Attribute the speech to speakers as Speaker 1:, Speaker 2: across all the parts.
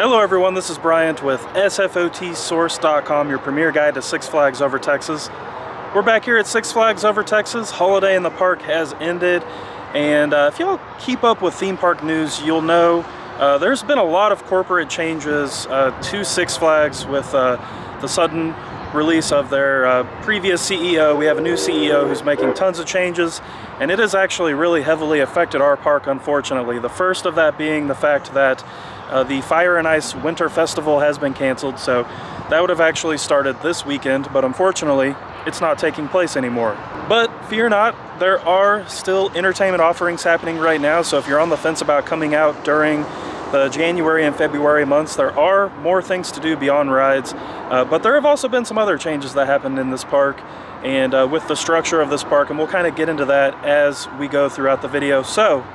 Speaker 1: Hello everyone, this is Bryant with SFOTsource.com, your premier guide to Six Flags Over Texas. We're back here at Six Flags Over Texas. Holiday in the park has ended, and if y'all keep up with theme park news, you'll know there's been a lot of corporate changes to Six Flags with the sudden release of their previous CEO. We have a new CEO who's making tons of changes, and it has actually really heavily affected our park, unfortunately. The first of that being the fact that the Fire and Ice Winter Festival has been canceled, so that would have actually started this weekend, but unfortunately it's not taking place anymore. But fear not, there are still entertainment offerings happening right now, so if you're on the fence about coming out during the January and February months, there are more things to do beyond rides, but there have also been some other changes that happened in this park and with the structure of this park, and we'll kind of get into that as we go throughout the video. So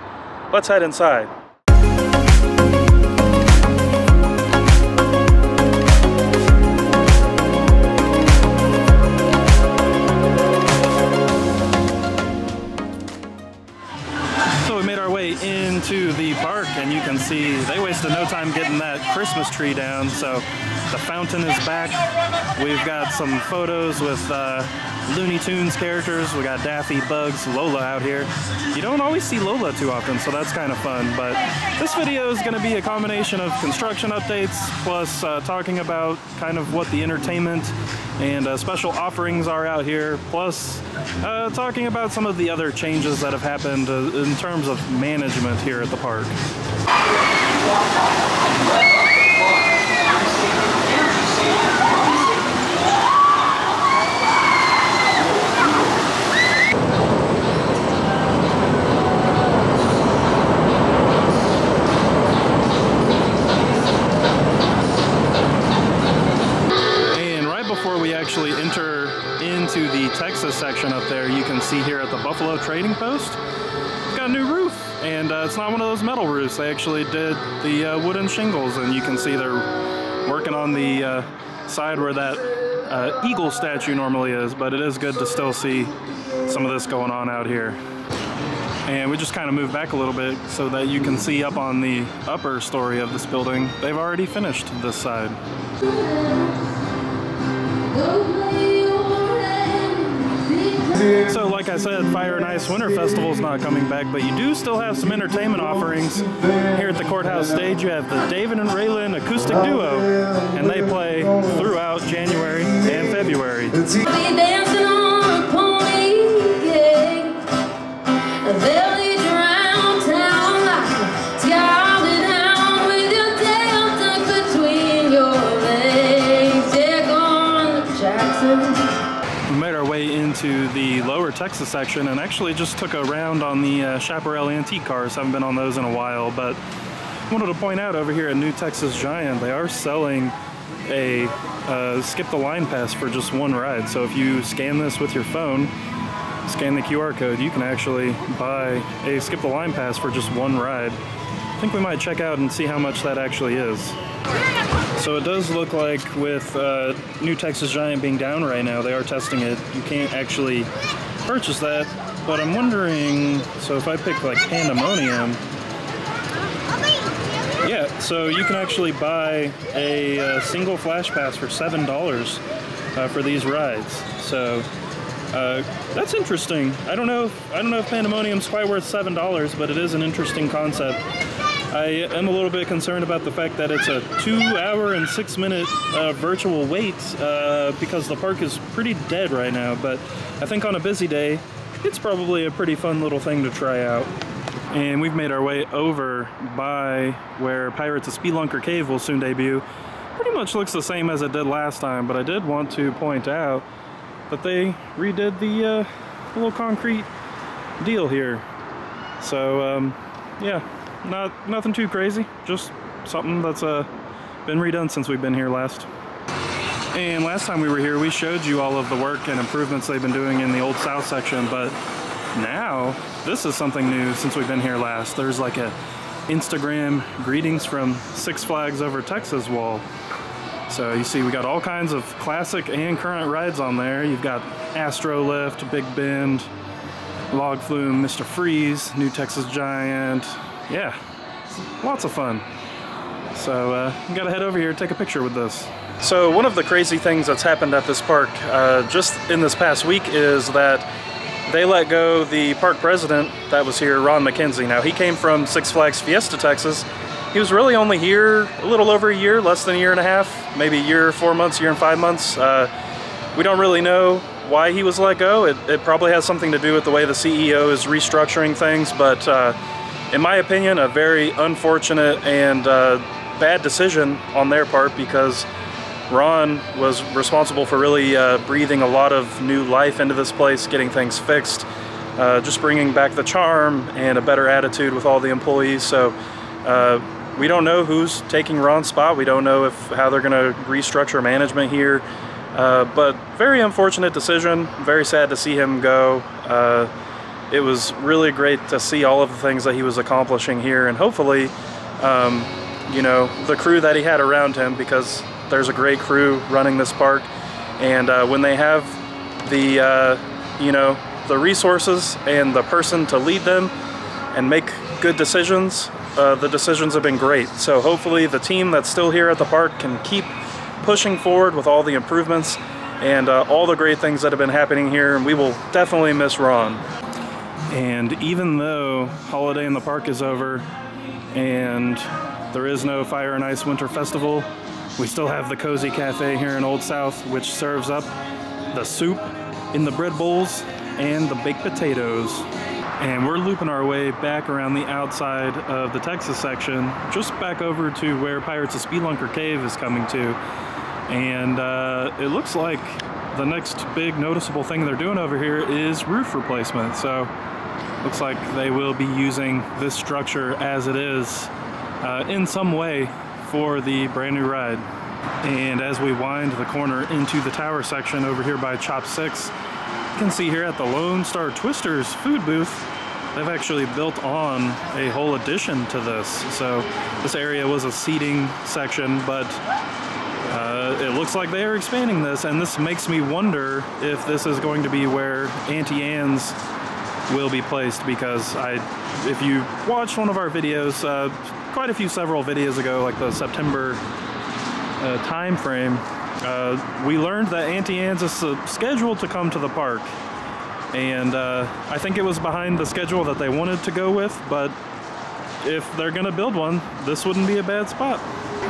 Speaker 1: let's head inside. Into the park, and you can see they wasted no time getting that Christmas tree down. So the fountain is back. We've got some photos with Looney Tunes characters. We got Daffy, Bugs, Lola out here. You don't always see Lola too often, so that's kind of fun. But this video is going to be a combination of construction updates plus talking about kind of what the entertainment and special offerings are out here, plus talking about some of the other changes that have happened in terms of management here at the park. Before we actually enter into the Texas section up there, you can see here at the Buffalo Trading Post, it's got a new roof, and it's not one of those metal roofs. They actually did the wooden shingles, and you can see they're working on the side where that eagle statue normally is, but it is good to still see some of this going on out here. And we just kind of moved back a little bit so that you can see up on the upper story of this building, they've already finished this side. So like I said, Fire and Ice Winter Festival is not coming back, but you do still have some entertainment offerings. Here at the courthouse stage, you have the David and Raylan acoustic duo, and they play throughout January and February. To the lower Texas section, and actually just took a round on the Chaparral antique cars. Haven't been on those in a while, but I wanted to point out over here at New Texas Giant, they are selling a skip the line pass for just one ride. So if you scan this with your phone, scan the QR code, you can actually buy a skip the line pass for just one ride. I think we might check out and see how much that actually is. So it does look like with New Texas Giant being down right now, they are testing it. You can't actually purchase that, but I'm wondering, so if I pick like Pandemonium, yeah, so you can actually buy a single flash pass for $7 for these rides. So that's interesting. I don't know if Pandemonium's quite worth $7, but it is an interesting concept. I am a little bit concerned about the fact that it's a 2-hour and 6-minute virtual wait because the park is pretty dead right now, but I think on a busy day, it's probably a pretty fun little thing to try out. And we've made our way over by where Pirates of Spelunker Cave will soon debut. Pretty much looks the same as it did last time, but I did want to point out that they redid the little concrete deal here. So, yeah. Nothing too crazy, just something that's been redone since we've been here last. And last time we were here, we showed you all of the work and improvements they've been doing in the Old South section, but now this is something new since we've been here last. There's like a Instagram greetings from Six Flags Over Texas wall. So you see we got all kinds of classic and current rides on there. You've got Astro Lift, Big Bend, Log Flume, Mr. Freeze, New Texas Giant. Yeah, lots of fun. So gotta head over here, take a picture with this. So one of the crazy things that's happened at this park just in this past week is that they let go the park president that was here, Ron McKenzie. Now he came from Six Flags Fiesta, Texas. He was really only here a little over a year, less than a year and a half, maybe a year, 4 months, year and 5 months. We don't really know why he was let go. It probably has something to do with the way the CEO is restructuring things, but in my opinion, a very unfortunate and bad decision on their part, because Ron was responsible for really breathing a lot of new life into this place, getting things fixed, just bringing back the charm and a better attitude with all the employees. So we don't know who's taking Ron's spot. We don't know how they're going to restructure management here. But very unfortunate decision. Very sad to see him go. It was really great to see all of the things that he was accomplishing here, and hopefully, you know, the crew that he had around him, because there's a great crew running this park, and when they have the, you know, the resources and the person to lead them and make good decisions, the decisions have been great. So hopefully the team that's still here at the park can keep pushing forward with all the improvements and all the great things that have been happening here, and we will definitely miss Ron. And even though Holiday in the Park is over and there is no Fire and Ice Winter Festival, we still have the Cozy Cafe here in Old South, which serves up the soup in the bread bowls and the baked potatoes. And we're looping our way back around the outside of the Texas section, just back over to where Pirates of Spelunker Cave is coming to. And it looks like the next big noticeable thing they're doing over here is roof replacement. So looks like they will be using this structure as it is in some way for the brand new ride. And as we wind the corner into the tower section over here by Chop 6, you can see here at the Lone Star Twisters food booth, they've actually built on a whole addition to this. So this area was a seating section, but it looks like they are expanding this, and this makes me wonder if this is going to be where Auntie Anne's will be placed, because if you watched one of our videos, several videos ago, like the September time frame, we learned that Auntie Anne's is scheduled to come to the park, and I think it was behind the schedule that they wanted to go with, but if they're gonna build one, this wouldn't be a bad spot.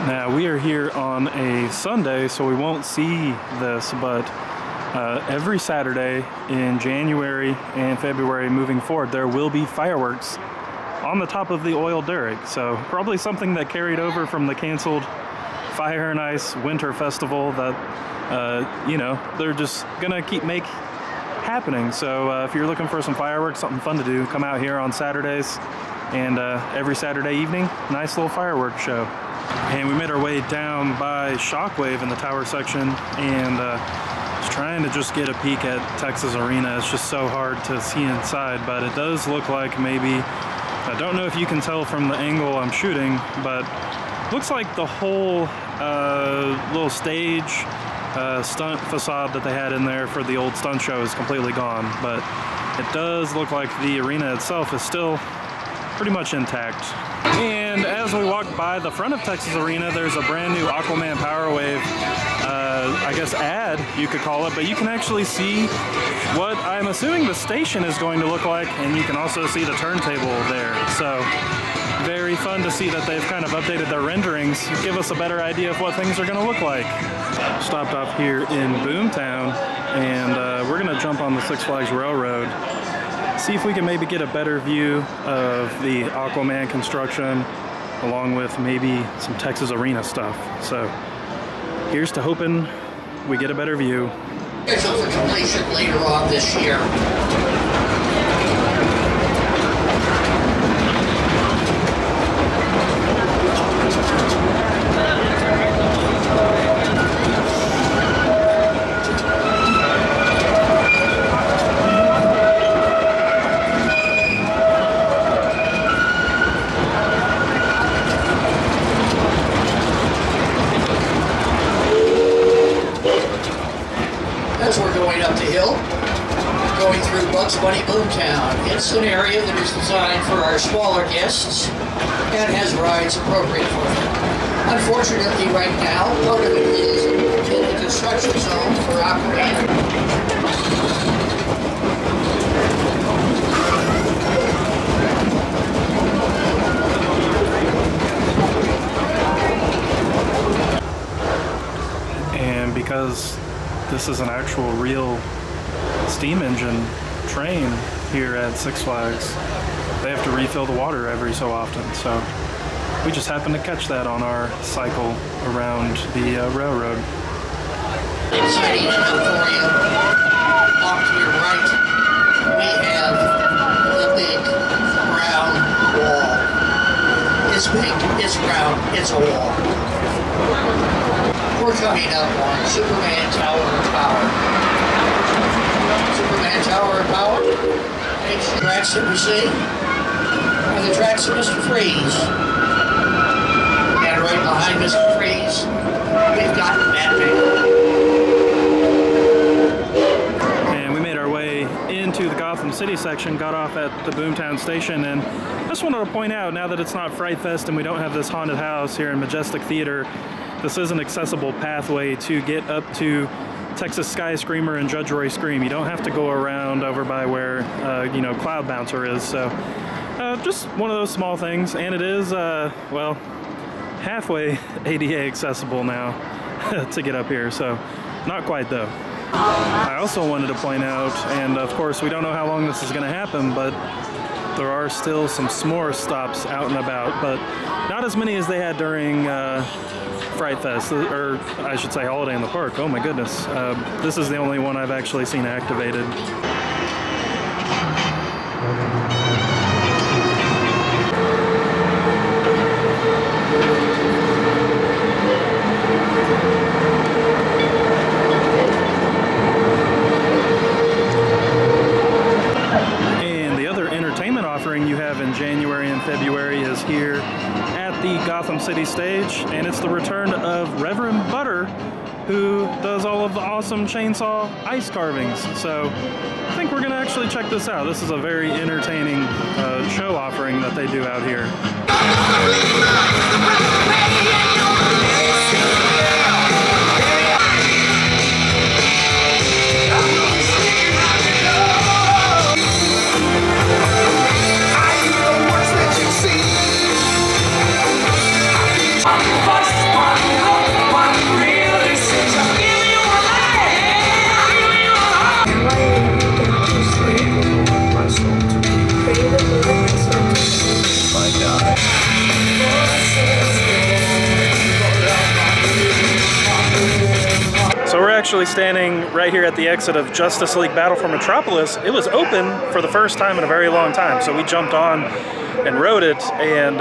Speaker 1: Now, we are here on a Sunday, so we won't see this, but every Saturday in January and February moving forward, there will be fireworks on the top of the oil derrick. So probably something that carried over from the canceled Fire and Ice Winter Festival that, you know, they're just gonna keep happening. So if you're looking for some fireworks, something fun to do, come out here on Saturdays, and every Saturday evening, nice little fireworks show. And we made our way down by Shockwave in the tower section, and was trying to just get a peek at Texas Arena. It's just so hard to see inside, but it does look like maybe, I don't know if you can tell from the angle I'm shooting, but looks like the whole little stage stunt facade that they had in there for the old stunt show is completely gone, but it does look like the arena itself is still pretty much intact. And as we walk by the front of Texas Arena, there's a brand new Aquaman Powerwave, I guess ad, you could call it, but you can actually see what I'm assuming the station is going to look like, and you can also see the turntable there. So very fun to see that they've kind of updated their renderings, give us a better idea of what things are going to look like. Stopped off here in Boomtown, and we're going to jump on the Six Flags Railroad, see if we can maybe get a better view of the Aquaman construction, along with maybe some Texas Arena stuff. So here's to hoping we get a better view.
Speaker 2: Scheduled for completion later on this year. As we're going up the hill, going through Bugs Bunny Boomtown. It's an area that is designed for our smaller guests and has rides appropriate for them. Unfortunately, right now, part of it is in the construction zone for Aquaman.
Speaker 1: And because this is an actual real steam engine train here at Six Flags, they have to refill the water every so often. So we just happened to catch that on our cycle around the railroad.
Speaker 2: Exciting enough for you. Off to your right, we have the big brown wall. It's big, it's brown, it's a wall. We're coming up on Superman Tower of Power. Superman Tower of Power. The tracks that we see are the tracks of Mr. Freeze. And right behind Mr. Freeze, we've got Batman.
Speaker 1: And we made our way into the Gotham City section, got off at the Boomtown station, and I just wanted to point out, now that it's not Fright Fest and we don't have this haunted house here in Majestic Theater, this is an accessible pathway to get up to Texas Sky Screamer and Judge Roy Scream. You don't have to go around over by where, you know, Cloud Bouncer is. So just one of those small things. And it is, well, halfway ADA accessible now to get up here. So not quite though. I also wanted to point out, and of course we don't know how long this is going to happen, but there are still some s'more stops out and about, but not as many as they had during Fright Fest, or I should say Holiday in the Park. Oh my goodness. This is the only one I've actually seen activated. And the other entertainment offering you have in January and February is here at the Gotham City stage, and it's the return of Reverend Butter, who does all of the awesome chainsaw ice carvings. So I think we're gonna actually check this out. This is a very entertaining show offering that they do out here. So we're actually standing right here at the exit of Justice League Battle for Metropolis. It was open for the first time in a very long time, so we jumped on and rode it, and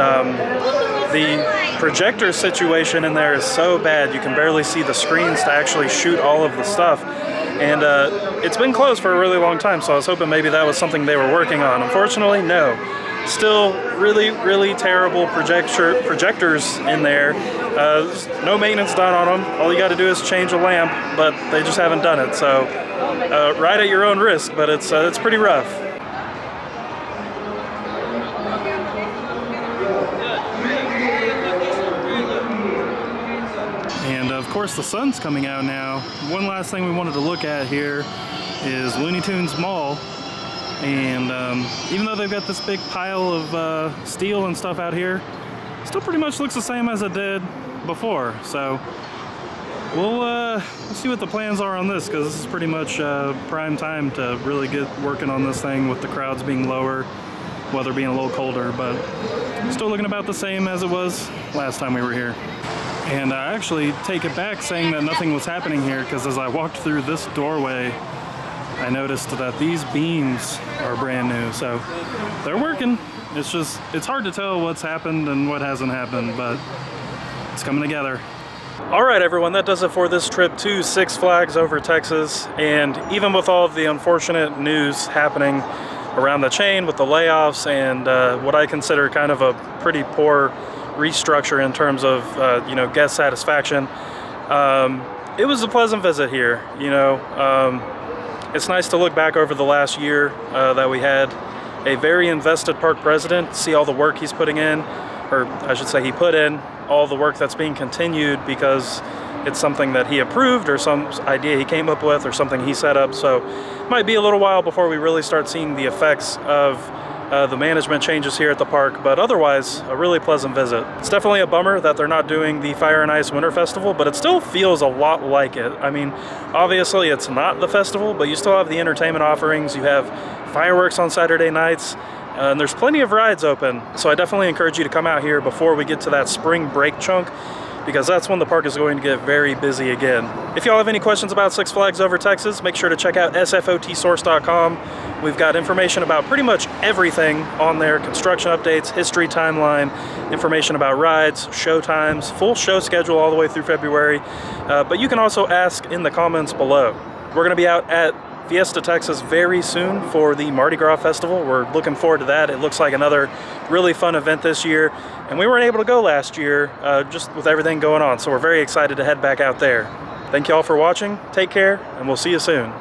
Speaker 1: the projector situation in there is so bad you can barely see the screens to actually shoot all of the stuff. And it's been closed for a really long time, so I was hoping maybe that was something they were working on. Unfortunately, no. Still really, really terrible projectors in there. No maintenance done on them. All you got to do is change a lamp, but they just haven't done it. So ride at your own risk, but it's pretty rough. And of course the sun's coming out now. One last thing we wanted to look at here is Looney Tunes Mall. And even though they've got this big pile of steel and stuff out here, it still pretty much looks the same as it did before. So we'll see what the plans are on this, because this is pretty much prime time to really get working on this thing, with the crowds being lower, weather being a little colder, but still looking about the same as it was last time we were here. And I actually take it back saying that nothing was happening here, because as I walked through this doorway, I noticed that these beams are brand new, so they're working. It's just, it's hard to tell what's happened and what hasn't happened, but it's coming together. All right, everyone, that does it for this trip to Six Flags over Texas. And even with all of the unfortunate news happening around the chain with the layoffs and what I consider kind of a pretty poor restructure in terms of you know, guest satisfaction, it was a pleasant visit here. You know, it's nice to look back over the last year that we had a very invested park president, see all the work he's putting in, or I should say he put in, all the work that's being continued because it's something that he approved or some idea he came up with or something he set up. So it might be a little while before we really start seeing the effects of the management changes here at the park, but otherwise a really pleasant visit. It's definitely a bummer that they're not doing the Fire and Ice Winter Festival, but it still feels a lot like it. I mean, obviously it's not the festival, but you still have the entertainment offerings. You have fireworks on Saturday nights, and there's plenty of rides open. So I definitely encourage you to come out here before we get to that spring break chunk, because that's when the park is going to get very busy again. If y'all have any questions about Six Flags Over Texas, make sure to check out sfotsource.com. We've got information about pretty much everything on there: construction updates, history timeline, information about rides, show times, full show schedule all the way through February. But you can also ask in the comments below. We're gonna be out at Fiesta, Texas very soon for the Mardi Gras Festival. We're looking forward to that. It looks like another really fun event this year, and we weren't able to go last year just with everything going on, so we're very excited to head back out there. Thank you all for watching, take care, and we'll see you soon.